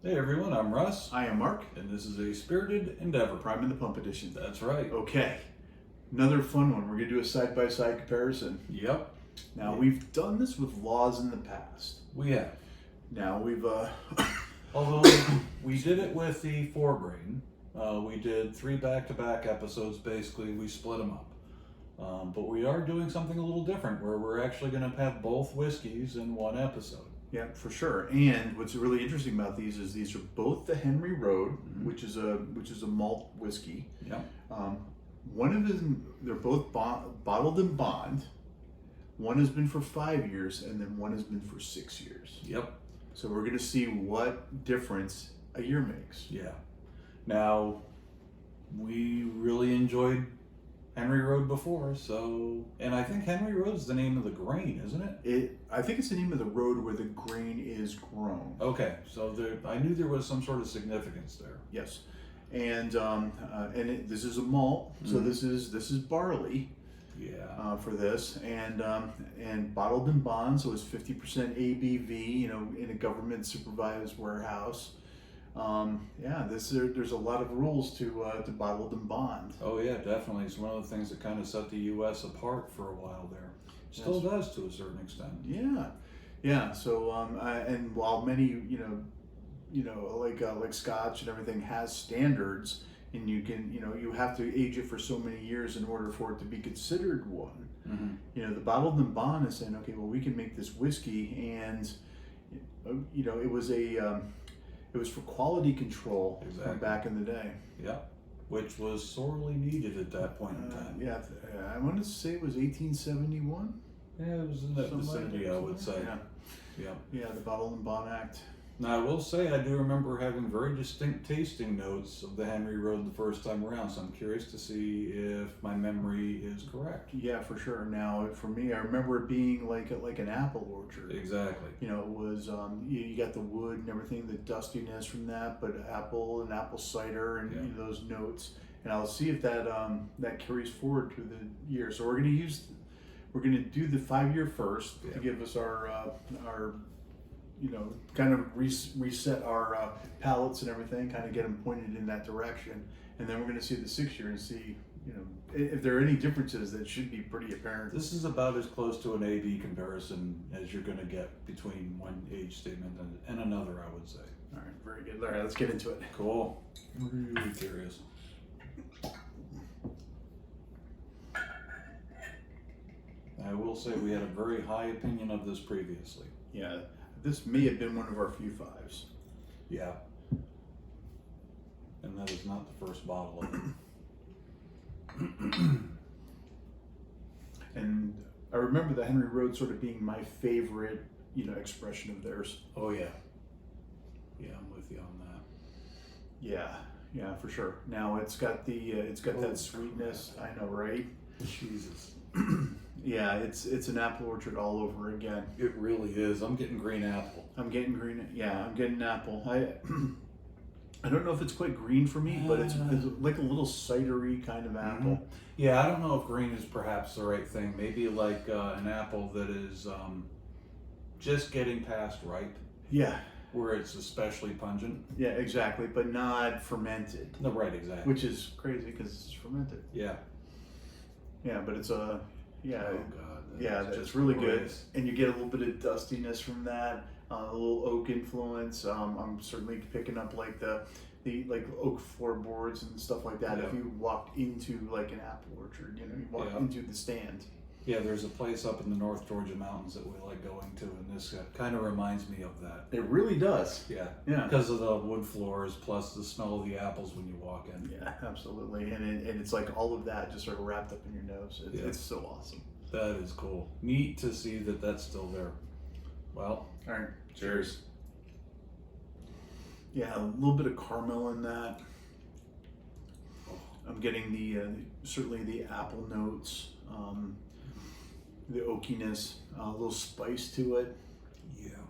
Hey everyone, I'm Russ, I am Mark, and this is a spirited endeavor. Prime in the Pump Edition. That's right. Okay, another fun one. We're going to do a side-by-side comparison. Yep, Now, we've done this with Laws in the past. we have. Now, we've... Although we did it with the 4-grain. We did 3 back-to-back episodes, basically. We split them up. But we are doing something a little different, where we're actually going to have both whiskeys in one episode. Yeah, for sure. And what's really interesting about these is these are both the Henry Road, which is a malt whiskey. Yep. One of them, they're both bottled in bond. One has been for 5 years, and then one has been for 6 years. Yep. So we're going to see what difference a year makes. Yeah. Now, we really enjoyed Henry Road before, and I think Henry Road's the name of the grain, isn't it? I think it's the name of the road where the grain is grown. Okay, so I knew there was some sort of significance there. Yes, and this is a malt, so this is barley. Yeah. For this, and bottled in bond, so it's 50% ABV. In a government supervised warehouse. There's a lot of rules to bottled in bond. Oh yeah, definitely. It's one of the things that kind of set the U.S. apart for a while there. Still does to a certain extent. Yeah. So and while many like Scotch and everything has standards, and you have to age it for so many years in order for it to be considered one. Mm-hmm. The bottled in bond is saying, okay, well, we can make this whiskey, and it was for quality control from back in the day. Yeah, which was sorely needed at that point in time. I want to say it was 1871. Yeah, it was in that vicinity, I would say. Yeah, the Bottled in Bond Act. Now, I will say I do remember having very distinct tasting notes of the Henry Road the first time around, so I'm curious to see if my memory is correct. Yeah, for sure. Now, for me, I remember it being like an apple orchard. Exactly. It was, you got the wood and everything, the dustiness from that, but apple and apple cider and those notes. And I'll see if that carries forward through the year. So we're going to do the 5-year first to give us our kind of reset our palates and everything, kind of get them pointed in that direction. And then we're going to see the 6-year and see, if there are any differences that should be pretty apparent. This is about as close to an A/B comparison as you're going to get between one age statement and another, I would say. All right, very good. All right, let's get into it. Cool. I'm really curious. I will say we had a very high opinion of this previously. Yeah, this may have been one of our few 5s. Yeah. And that is not the first bottle of it. And I remember the Henry Road sort of being my favorite, expression of theirs. Oh yeah. Yeah, I'm with you on that. Yeah, for sure. Now it's got that sweetness. I know, right? Jesus. Yeah, it's an apple orchard all over again. It really is. I'm getting green apple. I'm getting apple. I don't know if it's quite green for me, but it's like a little cidery kind of apple. Yeah, I don't know if green is perhaps the right thing. Maybe like an apple that is just getting past ripe. Yeah. Where it's especially pungent. Yeah, exactly, but not fermented. No, right, exactly. Which is crazy because it's fermented. Yeah. Yeah, but it's Oh God. It's really good, and you get a little bit of dustiness from that, a little oak influence. I'm certainly picking up like the oak floorboards and stuff like that. Yeah. If you walked into like an apple orchard, you walk into the stand. Yeah, there's a place up in the North Georgia mountains that we like going to, and this kind of reminds me of that. It really does. Yeah. Yeah. Because of the wood floors, plus the smell of the apples when you walk in. Yeah, absolutely. And it's like all of that just sort of wrapped up in your nose. It's so awesome. That is cool. Neat to see that that's still there. Well, all right. Cheers. Yeah, a little bit of caramel in that. I'm getting certainly the apple notes. The oakiness, a little spice to it. Yeah.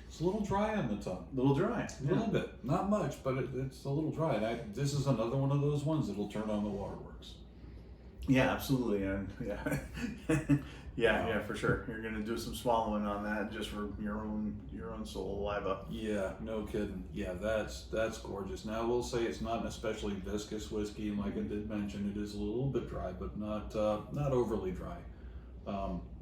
It's a little dry on the tongue. A little dry. A little bit. Not much, but it's a little dry. And this is another one of those ones that'll turn on the waterworks. Yeah, absolutely, and yeah, yeah, for sure. You're gonna do some swallowing on that just for your own saliva. Yeah, no kidding. Yeah, that's gorgeous. Now, I will say it's not an especially viscous whiskey, and like I did mention, it is a little bit dry, but not overly dry.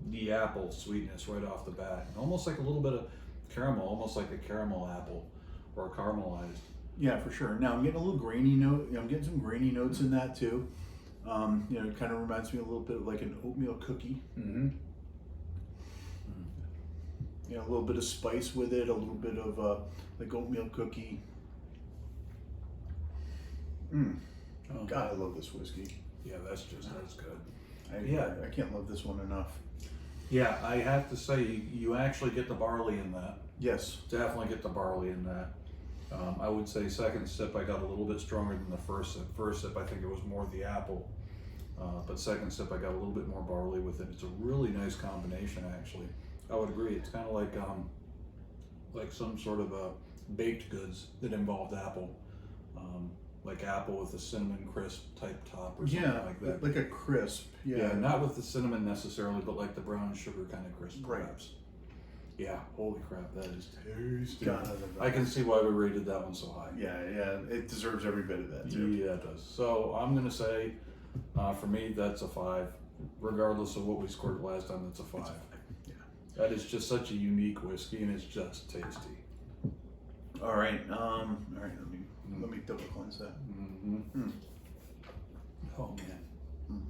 The apple sweetness right off the bat, almost like a little bit of caramel, almost like a caramel apple or caramelized. Yeah, for sure. Now I'm getting a little grainy note. I'm getting some grainy notes in that too. It kind of reminds me a little bit of like an oatmeal cookie. Mm-hmm. A little bit of spice with it, a little bit of like oatmeal cookie. Oh. God, I love this whiskey. Yeah, that's good. I can't love this one enough. Yeah, I have to say, you actually get the barley in that. Yes. Definitely get the barley in that. I would say second sip, I got a little bit stronger than the first sip. First sip, I think it was more the apple. But second sip, I got a little bit more barley with it. It's a really nice combination, actually. I would agree. It's kind of like some sort of a baked goods that involved apple. Like apple with a cinnamon crisp type top or something like that. Like a crisp. Yeah, not with the cinnamon necessarily, but like the brown sugar kind of crisp, Right. perhaps. Yeah, holy crap, that is tasty. God, I can see why we rated that one so high. Yeah, it deserves every bit of that too. Yeah, it does. So I'm gonna say, for me, that's a 5. Regardless of what we scored last time, that's a 5. Yeah. That is just such a unique whiskey, and it's just tasty. All right. Let me double cleanse that. Mm-hmm. Oh man.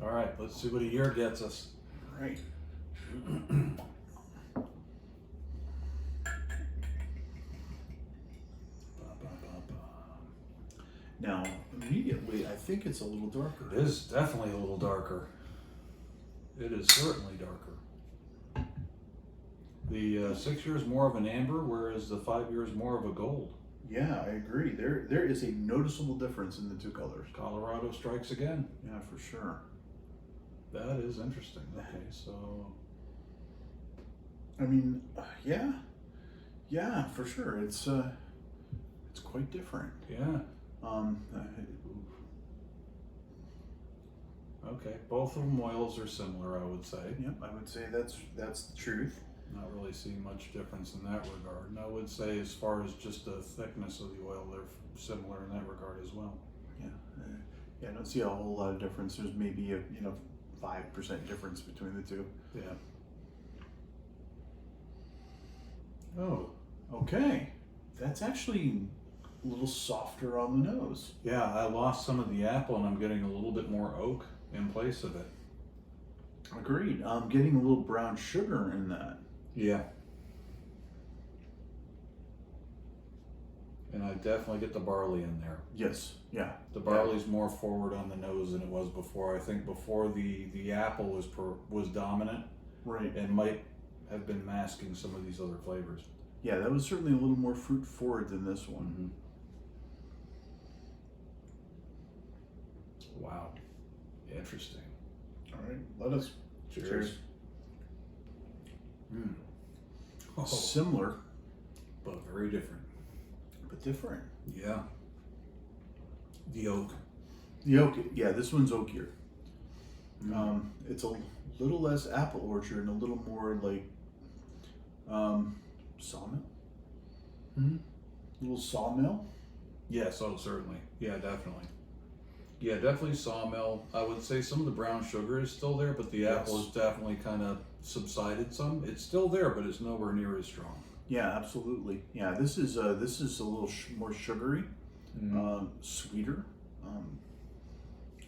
All right, let's see what a year gets us. All right. Now, immediately, I think it's a little darker. It is definitely a little darker. It is certainly darker. The 6 years more of an amber, whereas the 5 years more of a gold. Yeah, I agree. There is a noticeable difference in the two colors. Colorado strikes again. Yeah, for sure. That is interesting. Okay, so I mean, yeah, for sure. It's quite different. yeah. Okay, both of them oils are similar, I would say. Yep, I would say that's the truth. Not really seeing much difference in that regard. And I would say, as far as just the thickness of the oil, they're similar in that regard as well. Yeah, I don't see a whole lot of difference. There's maybe a 5% difference between the two. Yeah. Oh, Okay, that's actually a little softer on the nose. yeah. I lost some of the apple, and I'm getting a little bit more oak in place of it. Agreed. I'm getting a little brown sugar in that. Yeah. And I definitely get the barley in there. Yes. Yeah. The barley's more forward on the nose than it was before. I think before the apple was dominant Right. and might have been masking some of these other flavors. Yeah, that was certainly a little more fruit forward than this one. Mm-hmm. Wow. Interesting. All right, let us. Cheers. Mm. Oh, Similar, but very different. but different. Yeah. The oak. The oak, yeah, this one's oakier. Mm. It's a little less apple orchard and a little more like sawmill. Mm-hmm. Little sawmill. Yes, oh, certainly. Yeah, definitely. Yeah, definitely sawmill. I would say some of the brown sugar is still there, but the apple has definitely kind of subsided some. It's still there, but it's nowhere near as strong. Yeah, absolutely. Yeah, this is a little more sugary, sweeter.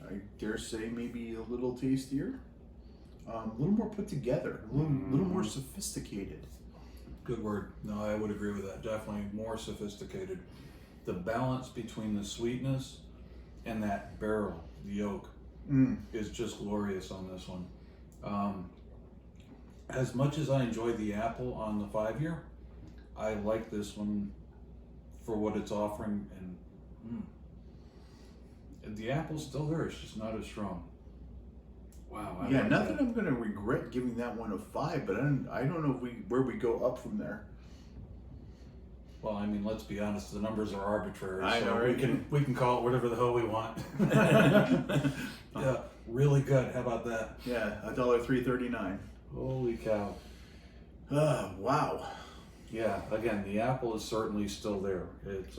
I dare say maybe a little tastier, a little more put together, a little more sophisticated. Good word. No, I would agree with that. Definitely more sophisticated. The balance between the sweetness and that barrel, the oak, is just glorious on this one. As much as I enjoy the apple on the 5 year, I like this one for what it's offering, and the apple's still there. It's just not as strong. Wow. I Yeah, like not that. that I'm going to regret giving that one a 5, but I don't know where we go up from there. Well, I mean, let's be honest. The numbers are arbitrary, I so know, right? we can call it whatever the hell we want. Yeah. really good. How about that? Yeah, $1.339. Holy cow. Wow. Yeah, again, the apple is certainly still there. It's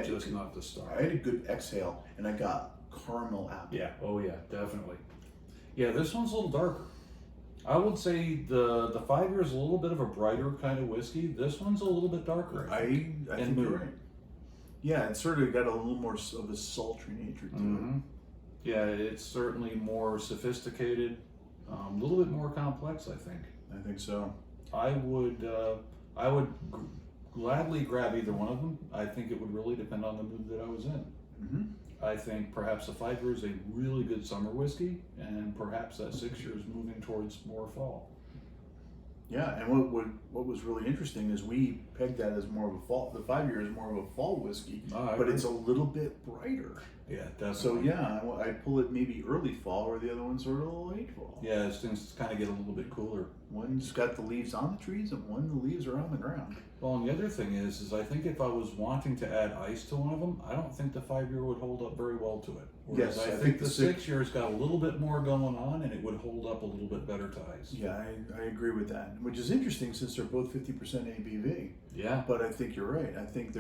just not the I star. had a good exhale, and I got caramel apple. Yeah, oh yeah, definitely. Yeah, this one's a little darker. I would say the 5 year is a little bit of a brighter kind of whiskey. This one's a little bit darker. I think you're right. Yeah, it's sort of got a little more of a sultry nature to Mm-hmm. Yeah, it's certainly more sophisticated, a little bit more complex, I think. it. I think so. I would gladly grab either one of them. I think it would really depend on the mood that I was in. Mm-hmm. I think perhaps the 5 year is a really good summer whiskey, and perhaps that 6 year is moving towards more fall. Yeah, and what was really interesting is we pegged that as more of a fall. The 5 year is more of a fall whiskey, but it's a little bit brighter. Yeah, definitely. So yeah, I pull it maybe early fall, or the other one's sort of late fall. Yeah, as things kind of get a little bit cooler. One's got the leaves on the trees, and one the leaves are on the ground. Well, and the other thing is I think if I was wanting to add ice to one of them, I don't think the 5 year would hold up very well to it. Whereas Yes, I think the 6 year's got a little bit more going on, and it would hold up a little bit better to ice. Yeah, I agree with that, which is interesting since they're both 50% ABV. Yeah. But I think you're right. I think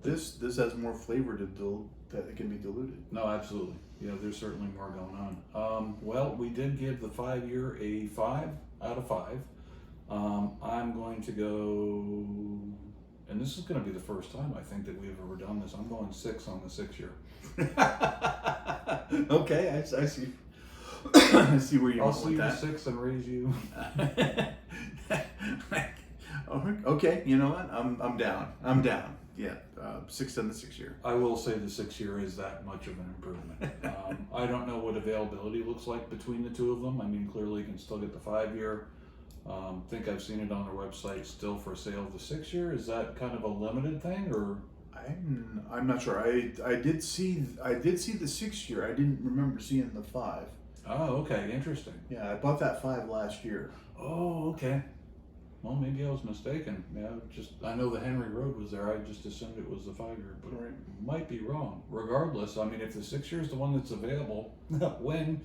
this has more flavor that it can be diluted. No, absolutely. Yeah, there's certainly more going on. Well, we did give the 5 year a 5 out of 5. I'm going to go, and this is going to be the first time I think that we've ever done this. I'm going 6 on the 6 year. Okay, I see. I see where you're I'll going see with you that. 6 and raise you. Okay, you know what? I'm down. I'm down. Yeah, 6 on the 6 year. I will say the 6 year is that much of an improvement. I don't know what availability looks like between the two of them. I mean, clearly you can still get the 5 year. Think I've seen it on their website still for sale. The 6 year, is that kind of a limited thing, or? I'm not sure. I did see the 6 year. I didn't remember seeing the 5. Oh, okay, interesting. Yeah, I bought that 5 last year. Oh, okay. Well, maybe I was mistaken. Yeah, I know the Henry Road was there. I just assumed it was the 5 year, but Right. might be wrong. Regardless, I mean, if the 6 year is the one that's available, when?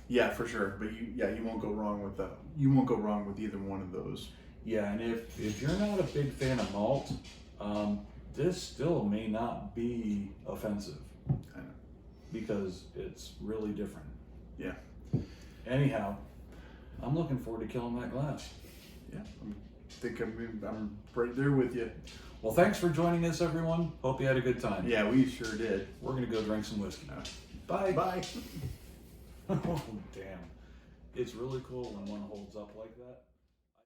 Yeah, for sure. But you won't go wrong with that. You won't go wrong with either one of those. Yeah, and if you're not a big fan of malt, this still may not be offensive. I know. Because it's really different. Yeah. Anyhow, I'm looking forward to killing that glass. Yeah. I'm right there with you. Well, thanks for joining us, everyone. Hope you had a good time. Yeah, we sure did. We're going to go drink some whiskey. Bye. Bye. Oh, damn. It's really cool when one holds up like that.